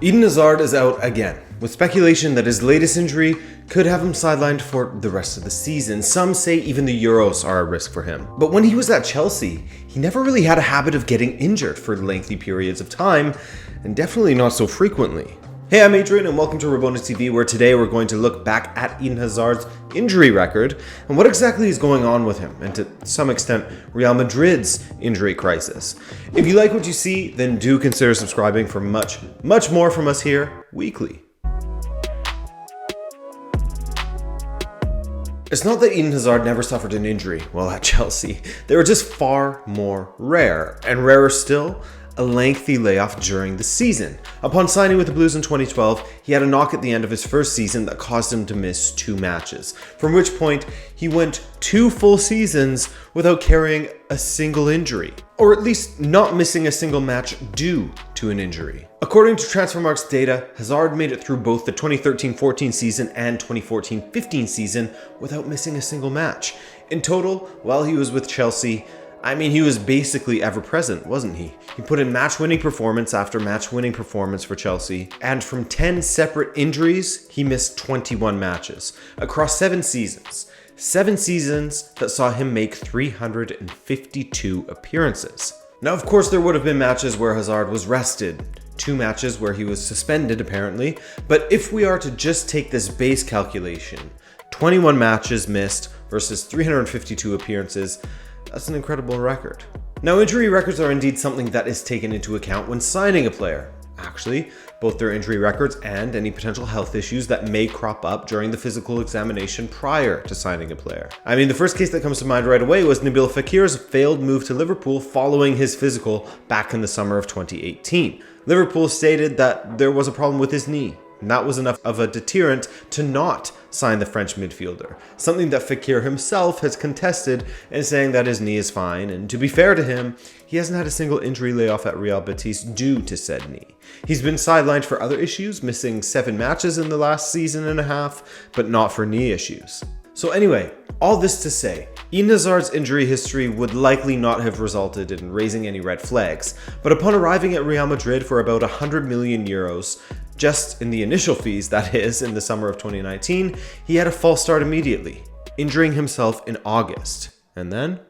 Eden Hazard is out again, with speculation that his latest injury could have him sidelined for the rest of the season. Some say even the Euros are a risk for him. But when he was at Chelsea, he never really had a habit of getting injured for lengthy periods of time, and definitely not so frequently. Hey, I'm Adrian and welcome to Rabona TV, where today we're going to look back at Eden Hazard's injury record and what exactly is going on with him, and to some extent, Real Madrid's injury crisis. If you like what you see, then do consider subscribing for much more from us here weekly. It's not that Eden Hazard never suffered an injury while at Chelsea. They were just far more rare, and rarer still, a lengthy layoff during the season. Upon signing with the Blues in 2012, he had a knock at the end of his first season that caused him to miss 2 matches, from which point he went 2 full seasons without carrying a single injury, or at least not missing a single match due to an injury. According to Transfermarkt's data, Hazard made it through both the 2013-14 season and 2014-15 season without missing a single match. In total, while he was with Chelsea, he was basically ever present, wasn't he? He put in match-winning performance after match-winning performance for Chelsea, and from 10 separate injuries, he missed 21 matches across 7 seasons. 7 seasons that saw him make 352 appearances. Now, of course, there would have been matches where Hazard was rested, 2 matches where he was suspended apparently, but if we are to just take this base calculation, 21 matches missed versus 352 appearances, that's an incredible record. Now, injury records are indeed something that is taken into account when signing a player. Actually, both their injury records and any potential health issues that may crop up during the physical examination prior to signing a player. The first case that comes to mind right away was Nabil Fekir's failed move to Liverpool following his physical back in the summer of 2018. Liverpool stated that there was a problem with his knee, and that was enough of a deterrent to not sign the French midfielder, something that Fekir himself has contested and saying that his knee is fine, and to be fair to him, he hasn't had a single injury layoff at Real Betis due to said knee. He's been sidelined for other issues, missing 7 matches in the last season and a half, but not for knee issues. So anyway, all this to say, Eden Hazard's injury history would likely not have resulted in raising any red flags, but upon arriving at Real Madrid for about 100 million euros, just in the initial fees, that is, in the summer of 2019, he had a false start immediately, injuring himself in August. And then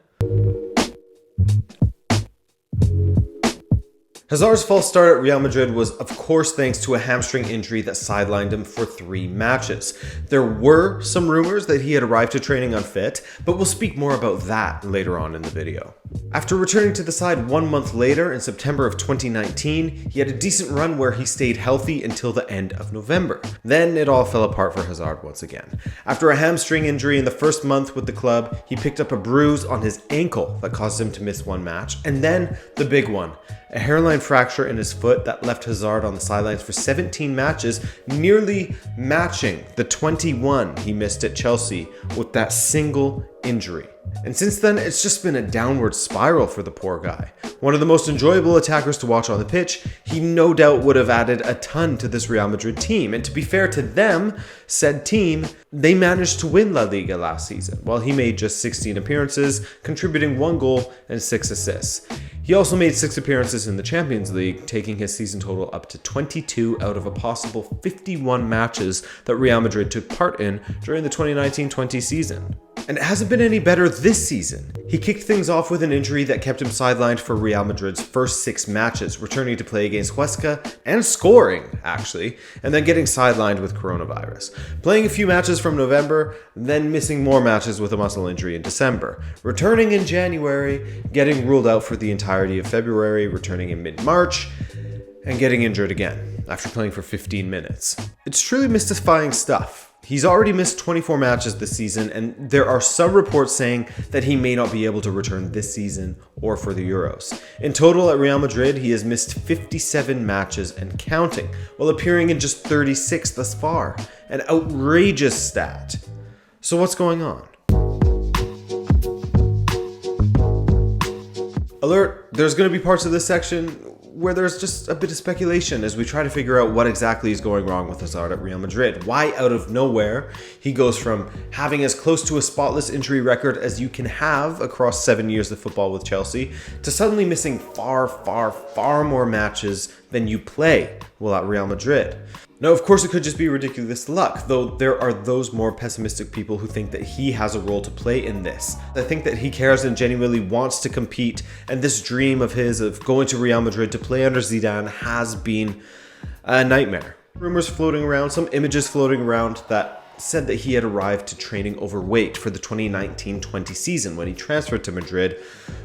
Hazard's false start at Real Madrid was, of course, thanks to a hamstring injury that sidelined him for 3 matches. There were some rumors that he had arrived to training unfit, but we'll speak more about that later on in the video. After returning to the side 1 month later, in September of 2019, he had a decent run where he stayed healthy until the end of November. Then it all fell apart for Hazard once again. After a hamstring injury in the first month with the club, he picked up a bruise on his ankle that caused him to miss 1 match, and then the big one, a hairline fracture in his foot that left Hazard on the sidelines for 17 matches, nearly matching the 21 he missed at Chelsea with that single injury. And since then, it's just been a downward spiral for the poor guy. One of the most enjoyable attackers to watch on the pitch, he no doubt would have added a ton to this Real Madrid team. And to be fair to them, said team, they managed to win La Liga last season, while he made just 16 appearances, contributing 1 goal and 6 assists. He also made 6 appearances in the Champions League, taking his season total up to 22 out of a possible 51 matches that Real Madrid took part in during the 2019-20 season. And it hasn't been any better this season. He kicked things off with an injury that kept him sidelined for Real Madrid's first 6 matches, returning to play against Huesca and scoring, actually, and then getting sidelined with coronavirus. Playing a few matches from November, then missing more matches with a muscle injury in December. Returning in January, getting ruled out for the entirety of February, returning in mid-March, and getting injured again after playing for 15 minutes. It's truly mystifying stuff. He's already missed 24 matches this season, and there are some reports saying that he may not be able to return this season or for the Euros. In total at Real Madrid, he has missed 57 matches and counting, while appearing in just 36 thus far. An outrageous stat. So what's going on? Alert, there's going to be parts of this section where there's just a bit of speculation as we try to figure out what exactly is going wrong with Hazard at Real Madrid. Why, out of nowhere, he goes from having as close to a spotless injury record as you can have across 7 years of football with Chelsea, to suddenly missing far, far, far more matches than you play while at Real Madrid. Now, of course, it could just be ridiculous luck, though there are those more pessimistic people who think that he has a role to play in this. I think that he cares and genuinely wants to compete, and this dream of his of going to Real Madrid to play under Zidane has been a nightmare. Rumors floating around, some images floating around that said that he had arrived to training overweight for the 2019-20 season when he transferred to Madrid,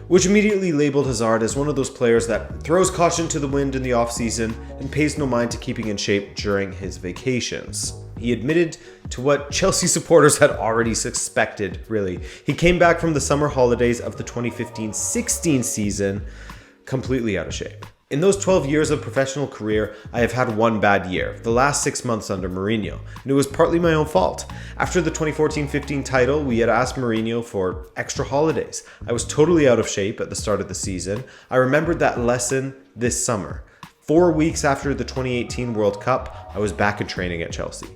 which immediately labeled Hazard as one of those players that throws caution to the wind in the offseason and pays no mind to keeping in shape during his vacations. He admitted to what Chelsea supporters had already suspected, really. He came back from the summer holidays of the 2015-16 season completely out of shape. In those 12 years of professional career, I have had one bad year, the last 6 months under Mourinho, and it was partly my own fault. After the 2014-15 title, we had asked Mourinho for extra holidays. I was totally out of shape at the start of the season. I remembered that lesson this summer. 4 weeks after the 2018 World Cup, I was back in training at Chelsea.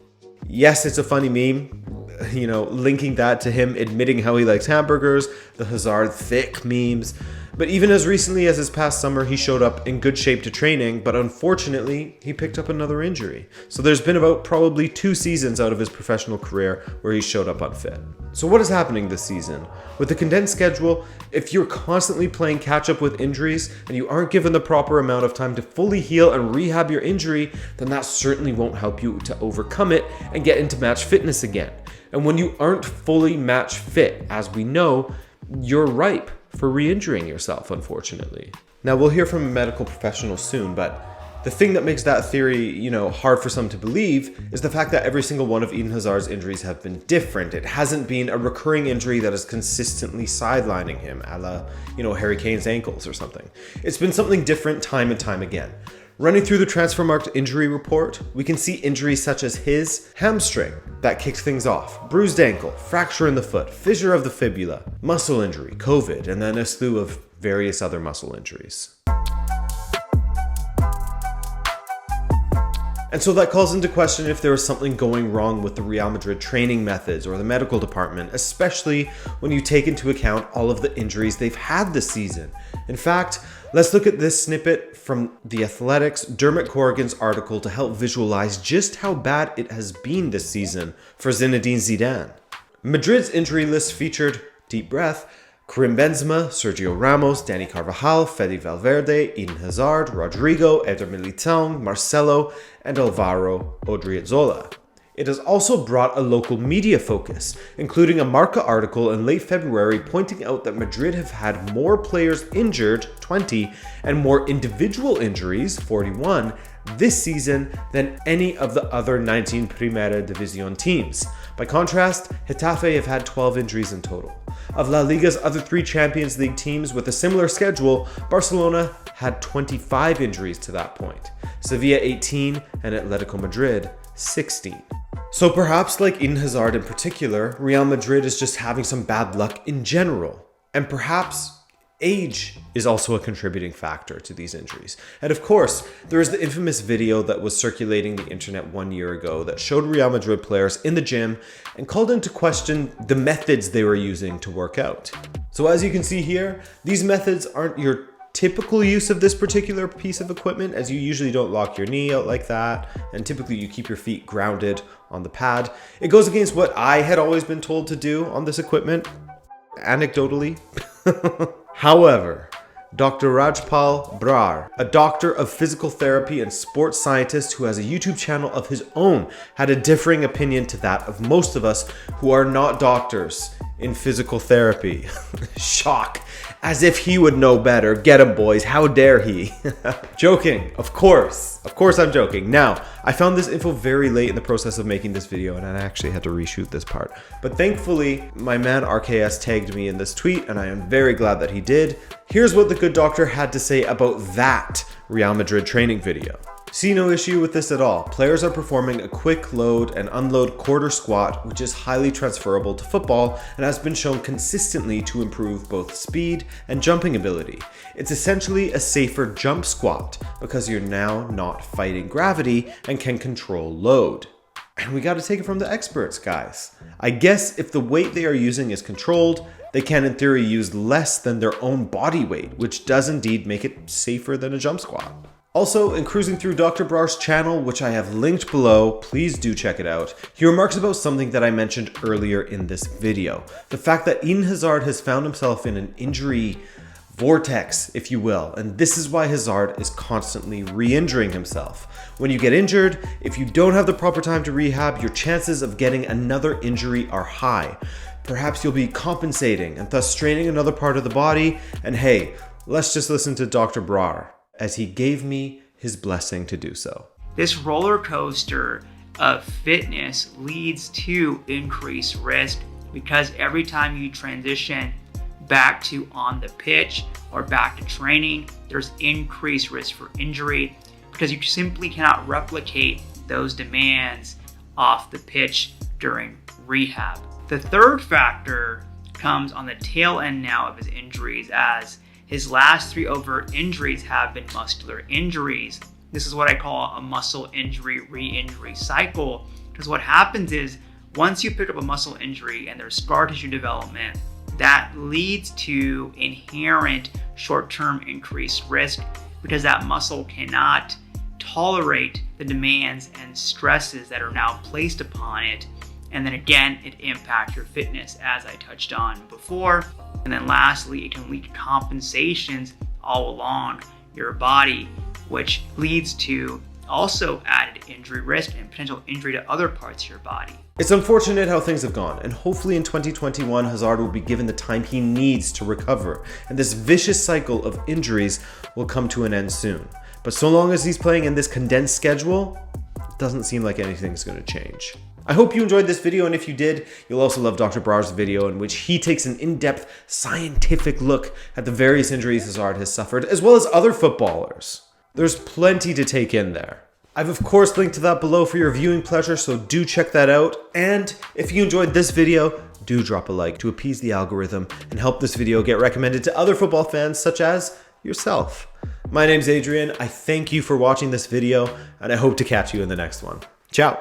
Yes, it's a funny meme, linking that to him admitting how he likes hamburgers, the Hazard thick memes. But even as recently as this past summer, he showed up in good shape to training, but unfortunately, he picked up another injury. So there's been about probably 2 seasons out of his professional career where he showed up unfit. So what is happening this season? With the condensed schedule, if you're constantly playing catch up with injuries and you aren't given the proper amount of time to fully heal and rehab your injury, then that certainly won't help you to overcome it and get into match fitness again. And when you aren't fully match fit, as we know, you're ripe for re-injuring yourself, unfortunately. Now, we'll hear from a medical professional soon, but the thing that makes that theory, hard for some to believe is the fact that every single one of Eden Hazard's injuries have been different. It hasn't been a recurring injury that is consistently sidelining him, a la, Harry Kane's ankles or something. It's been something different time and time again. Running through the Transfermarkt injury report, we can see injuries such as his hamstring that kicked things off, bruised ankle, fracture in the foot, fissure of the fibula, muscle injury, COVID, and then a slew of various other muscle injuries. And so that calls into question if there is something going wrong with the Real Madrid training methods or the medical department, especially when you take into account all of the injuries they've had this season. In fact, let's look at this snippet from The Athletic's Dermot Corrigan's article to help visualize just how bad it has been this season for Zinedine Zidane. Madrid's injury list featured, deep breath, Karim Benzema, Sergio Ramos, Dani Carvajal, Fede Valverde, Eden Hazard, Rodrigo, Eder Militão, Marcelo, and Alvaro Odriozola. It has also brought a local media focus, including a Marca article in late February pointing out that Madrid have had more players injured, 20, and more individual injuries, 41, this season than any of the other 19 Primera División teams. By contrast, Getafe have had 12 injuries in total. Of La Liga's other 3 Champions League teams with a similar schedule, Barcelona had 25 injuries to that point, Sevilla 18, and Atletico Madrid 16. So perhaps, like Eden Hazard in particular, Real Madrid is just having some bad luck in general. And perhaps age is also a contributing factor to these injuries. And of course, there is the infamous video that was circulating the internet 1 year ago that showed Real Madrid players in the gym and called into question the methods they were using to work out. So as you can see here, these methods aren't your typical use of this particular piece of equipment, as you usually don't lock your knee out like that, and typically you keep your feet grounded on the pad. It goes against what I had always been told to do on this equipment, anecdotally. However, Dr. Rajpal Brar, a doctor of physical therapy and sports scientist who has a YouTube channel of his own, had a differing opinion to that of most of us who are not doctors in physical therapy. Shock. As if he would know better. Get him, boys. How dare he? Joking. Of course. Of course I'm joking. Now, I found this info very late in the process of making this video, and I actually had to reshoot this part. But thankfully, my man RKS tagged me in this tweet, and I am very glad that he did. Here's what the good doctor had to say about that Real Madrid training video. See no issue with this at all. Players are performing a quick load and unload quarter squat, which is highly transferable to football and has been shown consistently to improve both speed and jumping ability. It's essentially a safer jump squat because you're now not fighting gravity and can control load. And we gotta take it from the experts, guys. I guess if the weight they are using is controlled, they can in theory use less than their own body weight, which does indeed make it safer than a jump squat. Also, in cruising through Dr. Brar's channel, which I have linked below, please do check it out, he remarks about something that I mentioned earlier in this video. The fact that Eden Hazard has found himself in an injury vortex, if you will, and this is why Hazard is constantly re-injuring himself. When you get injured, if you don't have the proper time to rehab, your chances of getting another injury are high. Perhaps you'll be compensating and thus straining another part of the body, and hey, let's just listen to Dr. Brar, as he gave me his blessing to do so. This roller coaster of fitness leads to increased risk because every time you transition back to on the pitch or back to training, there's increased risk for injury because you simply cannot replicate those demands off the pitch during rehab. The third factor comes on the tail end now of his injuries, as his last 3 overt injuries have been muscular injuries. This is what I call a muscle injury re-injury cycle, because what happens is once you pick up a muscle injury and there's scar tissue development, that leads to inherent short-term increased risk because that muscle cannot tolerate the demands and stresses that are now placed upon it. And then again, it impacts your fitness, as I touched on before. And then lastly, it can lead to compensations all along your body, which leads to also added injury risk and potential injury to other parts of your body. It's unfortunate how things have gone, and hopefully in 2021, Hazard will be given the time he needs to recover, and this vicious cycle of injuries will come to an end soon. But so long as he's playing in this condensed schedule, it doesn't seem like anything's going to change. I hope you enjoyed this video, and if you did, you'll also love Dr. Brar's video in which he takes an in-depth scientific look at the various injuries Hazard has suffered, as well as other footballers. There's plenty to take in there. I've of course linked to that below for your viewing pleasure, so do check that out. And if you enjoyed this video, do drop a like to appease the algorithm and help this video get recommended to other football fans such as yourself. My name's Adrian, I thank you for watching this video, and I hope to catch you in the next one. Ciao!